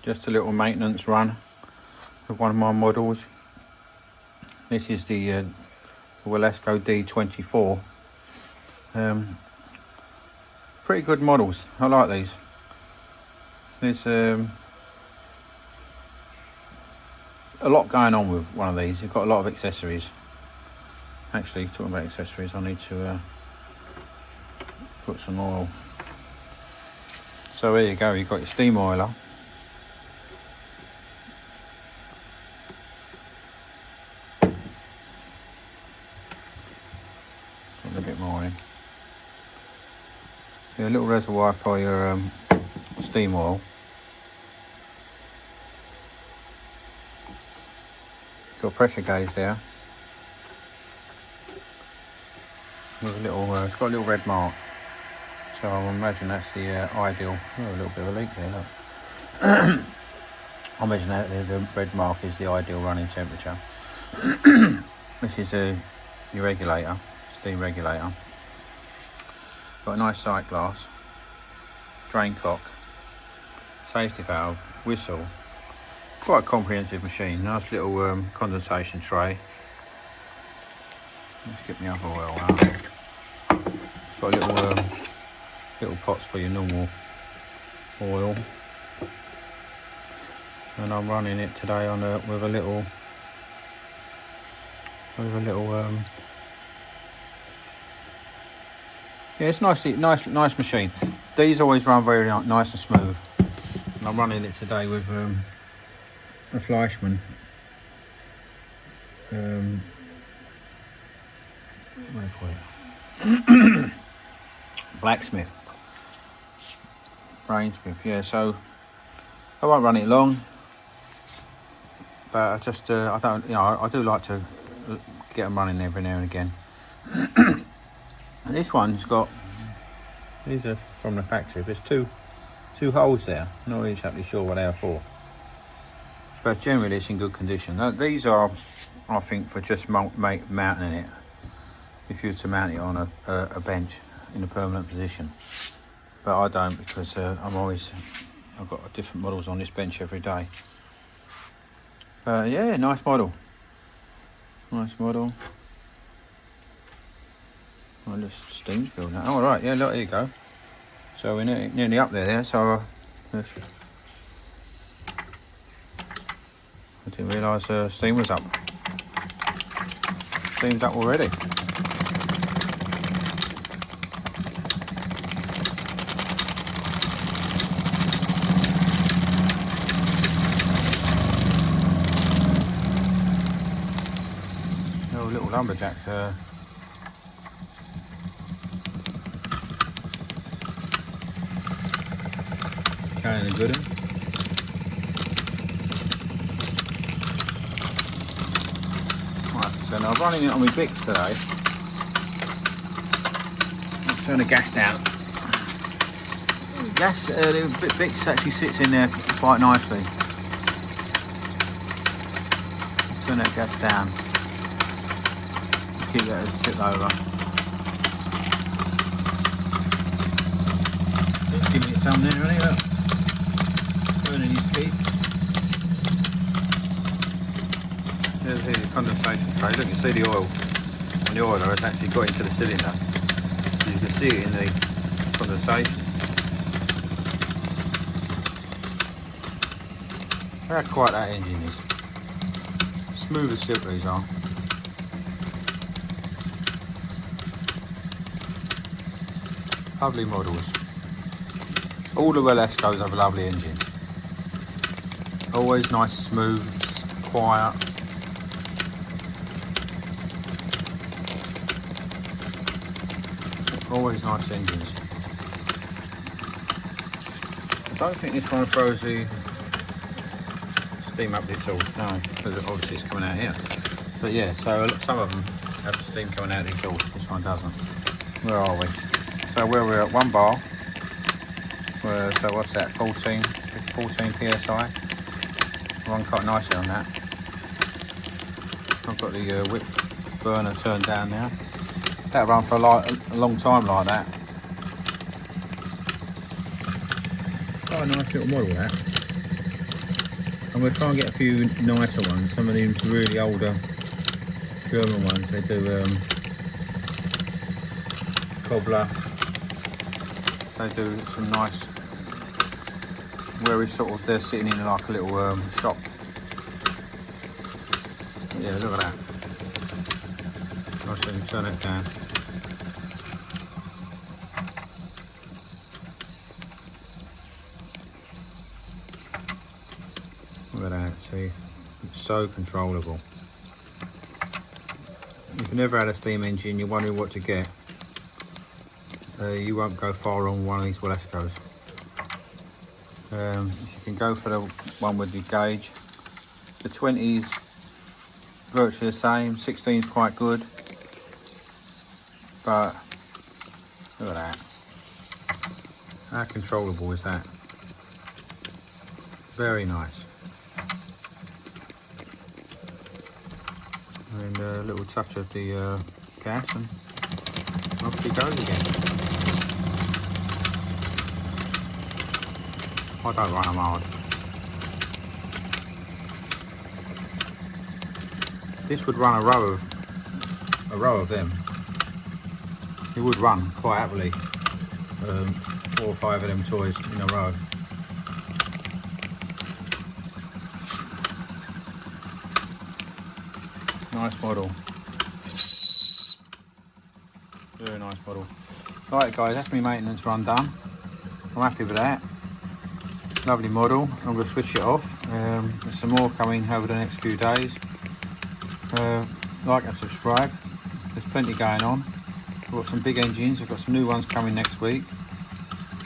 just a little maintenance run of one of my models. This is the Wilesco D24. Pretty good models. I like these. There's a lot going on with one of these. You've got a lot of accessories. Actually, talking about accessories, I need to put some oil. So there you go, you've got your steam oiler. Put a little bit more in. Yeah, a little reservoir for your steam oil. Got a pressure gauge there. With a little, it's got a little red mark. So I imagine that's the ideal. Oh, a little bit of a leak there, look. I imagine that the red mark is the ideal running temperature. This is your regulator, steam regulator. Got a nice sight glass, drain cock, safety valve, whistle. Quite a comprehensive machine. Nice little condensation tray. Let's get my other oil out. Got a little pots for your normal oil, and I'm running it today on with a little yeah, it's nice machine. These always run very nice and smooth, and I'm running it today with a Fleischmann Blacksmith, Brainsmith. Yeah, so I won't run it long, but I just I don't, I do like to get them running every now and again. And this one's got, these are from the factory, but there's two holes there. Not exactly sure what they are for, but generally it's in good condition. These are, I think, for just mounting it. If you were to mount it on a bench in a permanent position, but I don't, because I've got different models on this bench every day. Yeah, nice model. Well, this steam's building up. Oh, right, yeah, look, here you go. So we're nearly up there, so I didn't realise steam was up. Steam's up already. Oh, little lumberjacks. Carrying a good one. Right, so now I'm running it on my Bix today. I'll turn the gas down. The Bix actually sits in there quite nicely. I'll turn that gas down. Keep that as a tip over. Just give it some there, really, look. Burning his feet. There's the condensation tray. Look, you see the oil on the oiler has actually got into the cylinder. You can see it in the condensation. How quiet that engine is. Smooth as silk these are. Lovely models. All the Wilescos have a lovely engine. Always nice and smooth, quiet. Always nice engines. I don't think this one throws the steam up the exhaust, no, because obviously it's coming out here. But yeah, so some of them have the steam coming out the exhaust, this one doesn't. Where are we? So where we're at 1 bar, so what's that, 14 psi, run quite nicely on that. I've got the whip burner turned down now. That'll run for a long time like that. Quite a nice little model that. I'm going to try and get a few nicer ones. Some of these really older German ones, they do cobbler. They do some nice, where it's sort of, they're sitting in like a little shop. Yeah, look at that. I'll show you, turn it down. Look at that, see, it's so controllable. If you've never had a steam engine, you're wondering what to get, you won't go far on one of these Wilescos. You can go for the one with the gauge. The 20's virtually the same, 16's quite good, but look at that. How controllable is that? Very nice. And a little touch of the gas and off it goes again. I don't run them hard. This would run a row of them. It would run quite happily 4 or 5 of them toys in a row. Nice model. Very nice model. Right guys, that's my maintenance run done. I'm happy with that. Lovely model. I'm going to switch it off. There's some more coming over the next few days. Like and subscribe. There's plenty going on. I've got some big engines. I've got some new ones coming next week.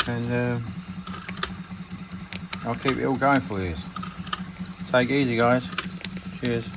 And I'll keep it all going for you. Take it easy guys. Cheers.